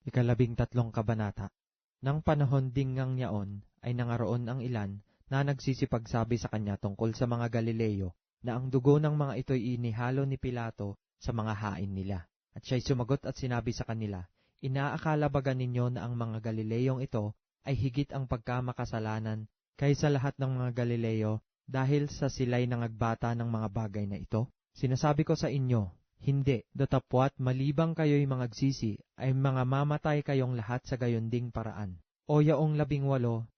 13 kabanata. Nang panahon ding ngang yaon, ay nangaroon ang ilan na nagsisipagsabi sa kanya tungkol sa mga Galileo, na ang dugo ng mga ito'y inihalo ni Pilato sa mga hain nila. At siya'y sumagot at sinabi sa kanila, inaakala baga ninyo na ang mga Galileyong ito ay higit ang pagkamakasalanan kaysa lahat ng mga Galileo dahil sa sila'y nangagbata ng mga bagay na ito? Sinasabi ko sa inyo, hindi, datapwat malibang kayo'y mangagsisi, ay mga mamatay kayong lahat sa gayunding paraan. O yaong 18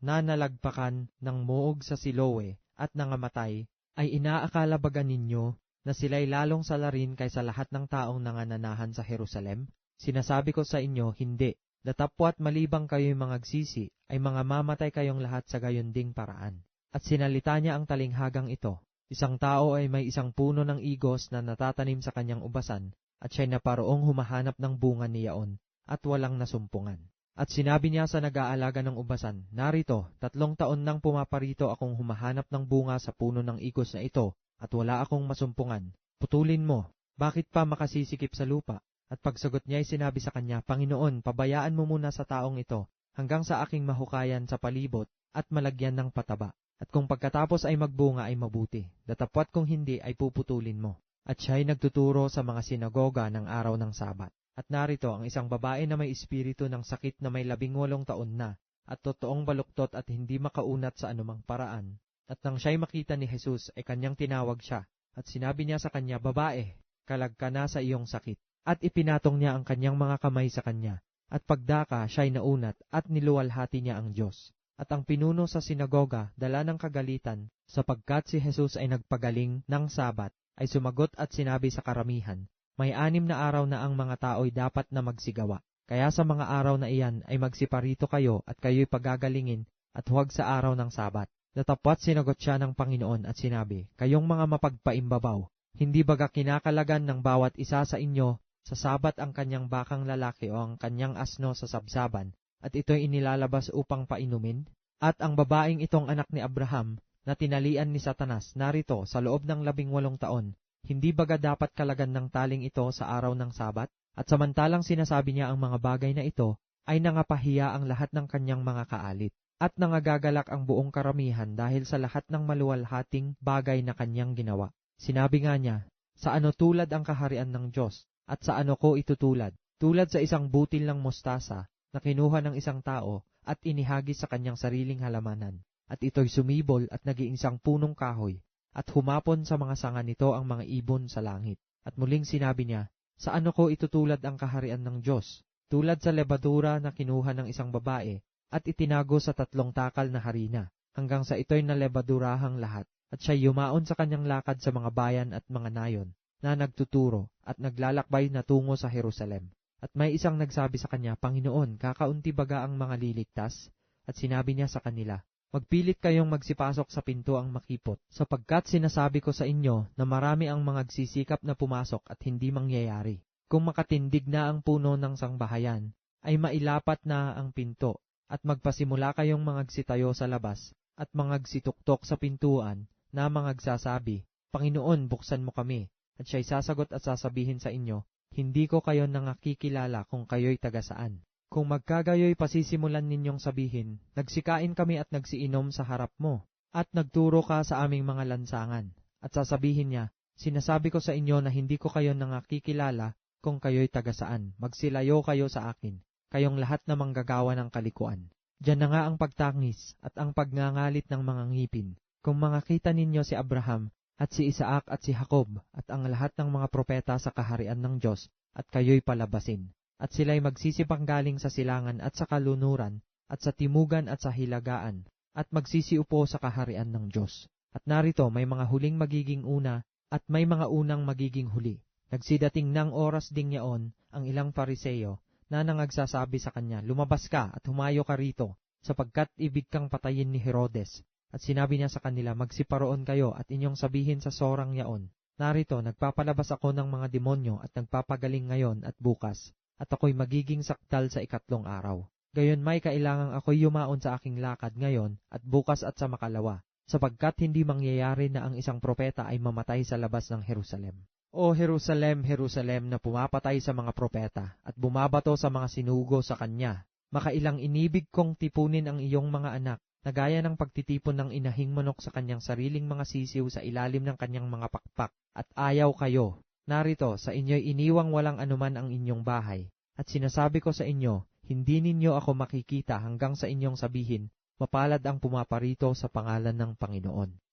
na nalagpakan ng muog sa Siloe at nangamatay, ay inaakala baga ninyo na sila'y lalong salarin kaysa lahat ng taong nangananahan sa Jerusalem? Sinasabi ko sa inyo, hindi, datapwat malibang kayo'y mangagsisi, ay mga mamatay kayong lahat sa gayunding paraan. At sinalita niya ang talinghagang ito. Isang tao ay may isang puno ng igos na natatanim sa kanyang ubasan, at siya'y naparoong humahanap ng bunga niyaon, at walang nasumpungan. At sinabi niya sa nag-aalaga ng ubasan, narito, 3 taon nang pumaparito akong humahanap ng bunga sa puno ng igos na ito, at wala akong masumpungan. Putulin mo, bakit pa makasisikip sa lupa? At pagsagot niya ay sinabi sa kanya, Panginoon, pabayaan mo muna sa taong ito, hanggang sa aking mahukayan sa palibot, at malagyan ng pataba. At kung pagkatapos ay magbunga ay mabuti, datapwat kung hindi ay puputulin mo. At siya'y nagtuturo sa mga sinagoga ng araw ng Sabat. At narito ang isang babae na may espiritu ng sakit na may 18 taon na, at totoong baluktot at hindi makaunat sa anumang paraan. At nang siya'y makita ni Jesus ay kanyang tinawag siya, at sinabi niya sa kanya, Babae, kalag ka na sa iyong sakit. At ipinatong niya ang kanyang mga kamay sa kanya, at pagdaka siya'y naunat at niluwalhati niya ang Diyos. At ang pinuno sa sinagoga dala ng kagalitan, sapagkat si Jesus ay nagpagaling ng Sabat, ay sumagot at sinabi sa karamihan, may 6 na araw na ang mga tao'y dapat na magsigawa. Kaya sa mga araw na iyan ay magsiparito kayo at kayo'y pagagalingin at huwag sa araw ng Sabat. Datapwat sinagot siya ng Panginoon at sinabi, kayong mga mapagpaimbabaw, hindi baga kinakalagan ng bawat isa sa inyo sa Sabat ang kanyang bakang lalaki o ang kanyang asno sa sabsaban, at ito'y inilalabas upang painumin? At ang babaeng itong anak ni Abraham, na tinalian ni Satanas, narito sa loob ng 18 taon, hindi baga dapat kalagan ng taling ito sa araw ng Sabat? At samantalang sinasabi niya ang mga bagay na ito, ay nangapahiya ang lahat ng kanyang mga kaalit, at nangagagalak ang buong karamihan dahil sa lahat ng maluwalhating bagay na kanyang ginawa. Sinabi nga niya, sa ano tulad ang kaharian ng Diyos, at sa ano ko itutulad? Tulad sa isang butil ng mostasa, na kinuha ng isang tao at inihagis sa kanyang sariling halamanan. At ito'y sumibol at naging isang punong kahoy, at humapon sa mga sanga nito ang mga ibon sa langit. At muling sinabi niya, sa ano ko itutulad ang kaharian ng Diyos? Tulad sa lebadura na kinuha ng isang babae, at itinago sa 3 takal na harina, hanggang sa ito'y nalebadurahang lahat. At siya'y yumaon sa kanyang lakad sa mga bayan at mga nayon, na nagtuturo at naglalakbay na tungo sa Jerusalem. At may isang nagsabi sa kanya, Panginoon, kakaunti baga ang mga liligtas? At sinabi niya sa kanila, magpilit kayong magsipasok sa pinto ang makipot, sapagkat sinasabi ko sa inyo na marami ang mga agsisikap na pumasok at hindi mangyayari. Kung makatindig na ang puno ng sangbahayan, ay mailapat na ang pinto, at magpasimula kayong mangagsitayo sa labas, at mangagsituktok sa pintuan, na mangagsasabi, Panginoon, buksan mo kami. At siya'y sasagot at sasabihin sa inyo, hindi ko kayo nangakikilala kung kayo'y taga saan. Kung magkagayo'y pasisimulan ninyong sabihin, nagsikain kami at nagsiinom sa harap mo, at nagturo ka sa aming mga lansangan. At sasabihin niya, sinasabi ko sa inyo na hindi ko kayo nangakikilala kung kayo'y taga saan. Magsilayo kayo sa akin, kayong lahat na manggagawa ng kalikuan. Diyan na nga ang pagtangis at ang pagngangalit ng mga ngipin. Kung makakita ninyo si Abraham, at si Isaac at si Jacob, at ang lahat ng mga propeta sa kaharian ng Diyos, at kayo'y palabasin. At sila'y magsisipanggaling sa silangan at sa kalunuran, at sa timugan at sa hilagaan, at magsisiupo sa kaharian ng Diyos. At narito may mga huling magiging una, at may mga unang magiging huli. Nagsidating ng oras ding yaon ang ilang Pariseo, na nangagsasabi sa kanya, lumabas ka at humayo ka rito, sapagkat ibig kang patayin ni Herodes. At sinabi niya sa kanila, magsiparoon kayo at inyong sabihin sa sorang yaon, narito, nagpapalabas ako ng mga demonyo at nagpapagaling ngayon at bukas, at ako'y magiging sakdal sa 3 araw. Gayon may kailangang ako'y yumaon sa aking lakad ngayon at bukas at sa makalawa, sapagkat hindi mangyayari na ang isang propeta ay mamatay sa labas ng Jerusalem. O Jerusalem, Jerusalem na pumapatay sa mga propeta at bumabato sa mga sinugo sa kanya, makailang inibig kong tipunin ang iyong mga anak, na gaya ng pagtitipon ng inahing manok sa kanyang sariling mga sisiw sa ilalim ng kanyang mga pakpak, at ayaw kayo. Narito, sa inyo'y iniwang walang anuman ang inyong bahay, at sinasabi ko sa inyo, hindi ninyo ako makikita hanggang sa inyong sabihin, mapalad ang pumaparito sa pangalan ng Panginoon.